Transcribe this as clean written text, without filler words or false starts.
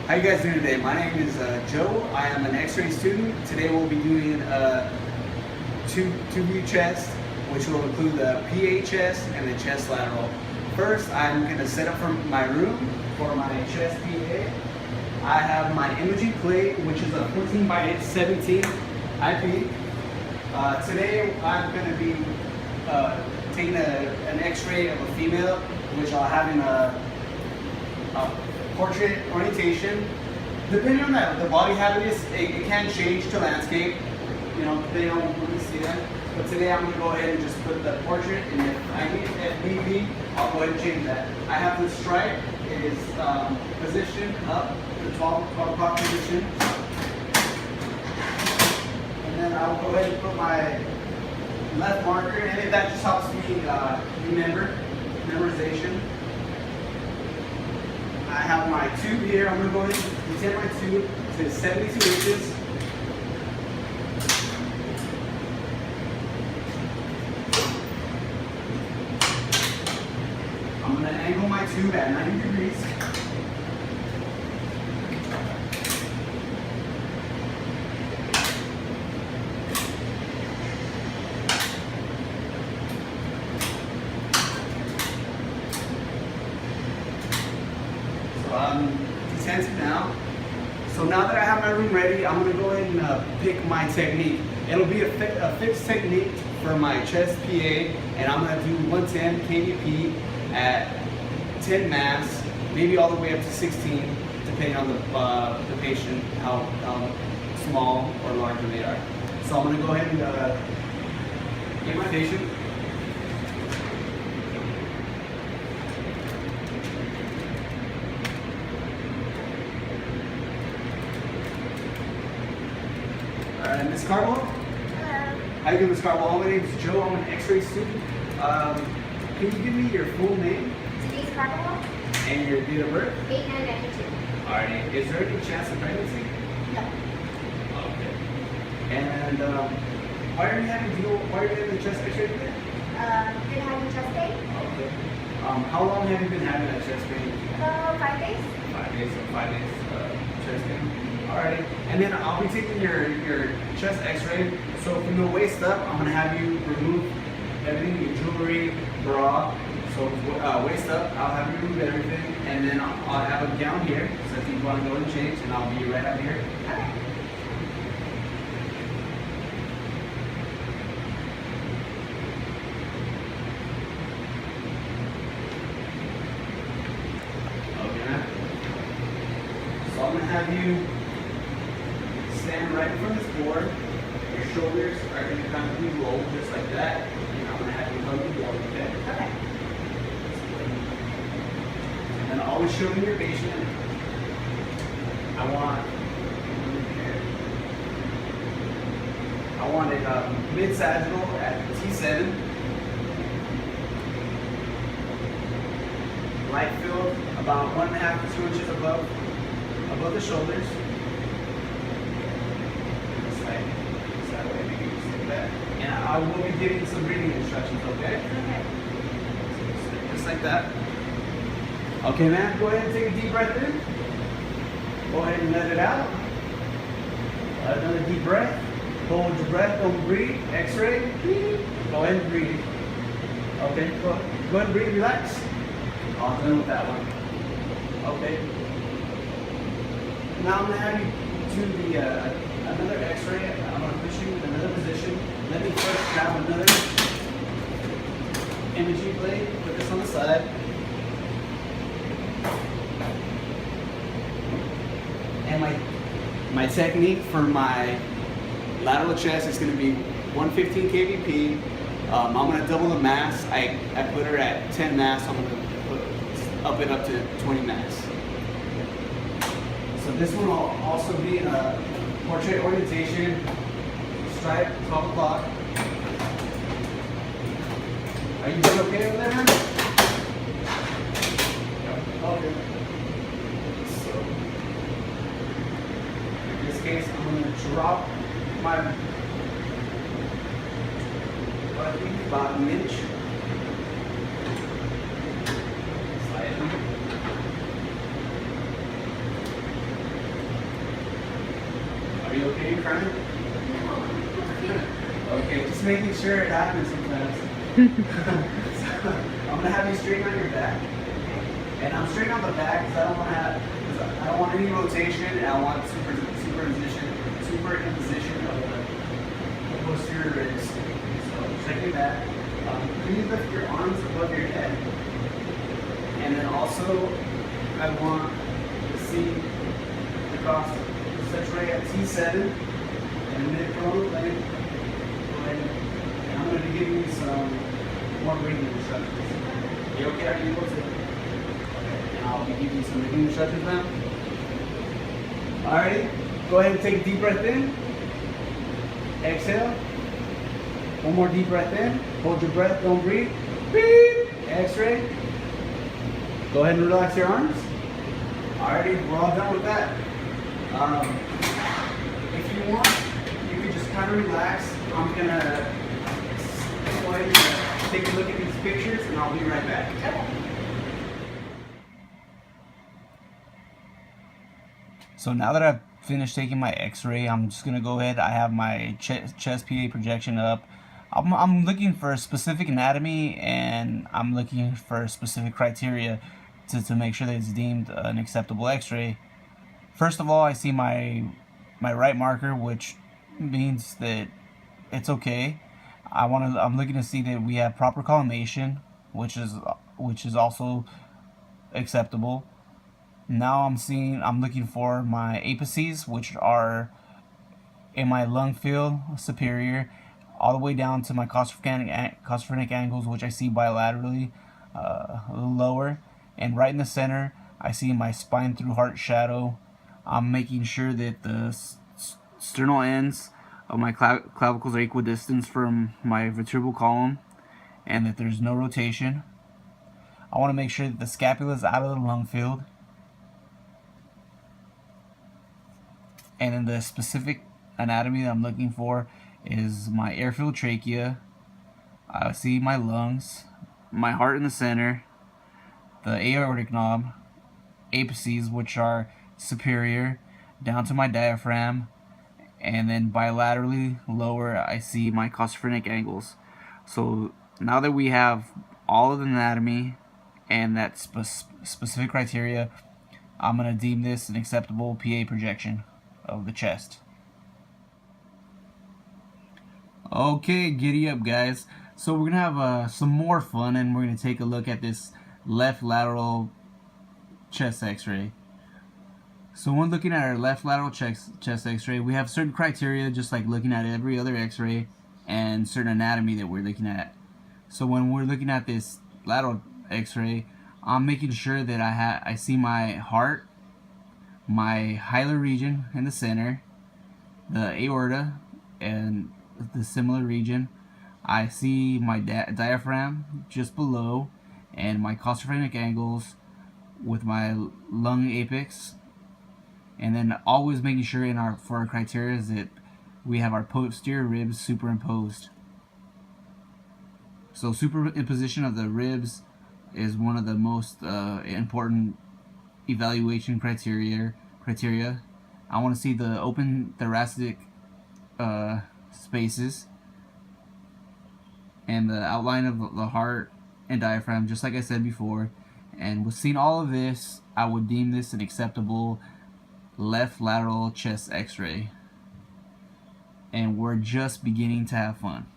How you guys doing today? My name is Joe. I am an X-ray student. Today we'll be doing two-view chest, which will include the PA chest and the chest lateral. First, I'm going to set up for my room for my chest PA. I have my imaging plate, which is a 14 by 17 IP. Today I'm going to be taking an X-ray of a female, which I'll have in a portrait orientation. Depending on the body habitus, it can change to landscape, you know, depending on when you see that. But today I'm going to go ahead and just put the portrait, and if need be, I'll go ahead and change that. I have the stripe is positioned up, the 12 o'clock position. And then I'll go ahead and put my left marker, and that just helps me memorization. I have my tube here. I'm going to go ahead and extend my tube to 72 inches. I'm going to angle my tube at 90 degrees. Detented now. So now that I have my room ready, I'm going to go ahead and pick my technique. It'll be a fixed technique for my chest PA, and I'm going to do 110 kVp at 10 mass, maybe all the way up to 16, depending on the patient, how small or large they are. So I'm going to go ahead and get my patient. Ms. Carball? Hello. How you doing, Ms. Carball? My name is Joe. I'm an X-ray student. Can you give me your full name? Denise Carball. And your date of birth? 8992. Alright. Is there any chance of pregnancy? No. Okay. And why are you having the chest X-ray today? Been having chest pain? Okay. How long have you been having that chest pain? 5 days. 5 days. So 5 days chest pain. Alright, and then I'll be taking your chest X-ray. So from the waist up, I'm gonna have you remove everything, your jewelry, bra. So waist up, I'll have you remove everything, and then I'll have a gown here. So if you want to go and change, and I'll be right out here. Okay. Okay, man. So I'm gonna have you stand right in front of this board. Your shoulders are going to kind of be rolled just like that. And I'm going to have you hug the board, okay? Okay. And then always show me your patient. I want it mid-sagittal at T7. Light field about 1.5 to 2 inches above the shoulders. And I will be giving some breathing instructions, okay? Okay. Just like that. Okay, man, go ahead and take a deep breath in. Go ahead and let it out. Another deep breath. Hold your breath, don't breathe. X-ray. Go ahead and breathe. Okay, go ahead and breathe, relax. All done with that one. Okay. Now I'm going to have you do another X-ray. I'm going to put you in another position. Let me first grab another imaging plate, put this on the side. And my technique for my lateral chest is going to be 115 kVp. I'm going to double the mass. I put her at 10 mass. I'm going to up it up to 20 mass. So this one will also be in a portrait orientation. Stripe, 12 o'clock. Are you doing okay over there, man? Okay. So, in this case, I'm going to drop my, I think about an inch. Slide it. you crying? Okay, just making sure it happens sometimes. So, I'm gonna have you straighten on your back, and I'm straightening on the back because I don't want to have, because I don't want any rotation, and I want superimposition of the posterior ribs. So check your back. Please lift your arms above your head, and then also I want to see across the tray at T7 and mid-coronal plane. And I'm going to be giving you some more breathing instructions. You okay? Are you able to? Okay. And I'll be giving you some breathing instructions now. Alrighty. Go ahead and take a deep breath in. Exhale. One more deep breath in. Hold your breath. Don't breathe. Beep. X-ray. Go ahead and relax your arms. Alrighty. We're all done with that. If you want, you can just kind of relax. I'm gonna go ahead and take a look at these pictures, and I'll be right back. Okay. So now that I've finished taking my x-ray, I'm just gonna go ahead. I have my chest PA projection up. I'm looking for a specific anatomy, and I'm looking for specific criteria to make sure that it's deemed an acceptable x-ray. First of all, I see my right marker, which means that it's okay. I'm looking to see that we have proper collimation, which is also acceptable. Now I'm looking for my apices, which are in my lung field superior, all the way down to my costophrenic angles, which I see bilaterally, a little lower, and right in the center I see my spine through heart shadow. I'm making sure that the sternal ends of my clavicles are equidistant from my vertebral column, and that there's no rotation. I want to make sure that the scapula is out of the lung field. And then the specific anatomy that I'm looking for is my air-filled trachea. I see my lungs, my heart in the center, the aortic knob, apices, which are superior, down to my diaphragm, and then bilaterally lower I see my costophrenic angles. So now that we have all of the anatomy and that specific criteria, I'm going to deem this an acceptable PA projection of the chest. Okay, giddy up guys. So we're going to have some more fun, and we're going to take a look at this left lateral chest x-ray. So when looking at our left lateral chest x-ray, we have certain criteria, just like looking at every other x-ray, and certain anatomy that we're looking at. So when we're looking at this lateral x-ray, I'm making sure that I see my heart, my hilar region in the center, the aorta and the similar region. I see my diaphragm just below, and my costophrenic angles with my lung apex. And then always making sure for our criteria is that we have our posterior ribs superimposed. So superimposition of the ribs is one of the most important evaluation criteria. I want to see the open thoracic spaces and the outline of the heart and diaphragm, just like I said before. And with seeing all of this, I would deem this an acceptable left lateral chest x-ray. And we're just beginning to have fun.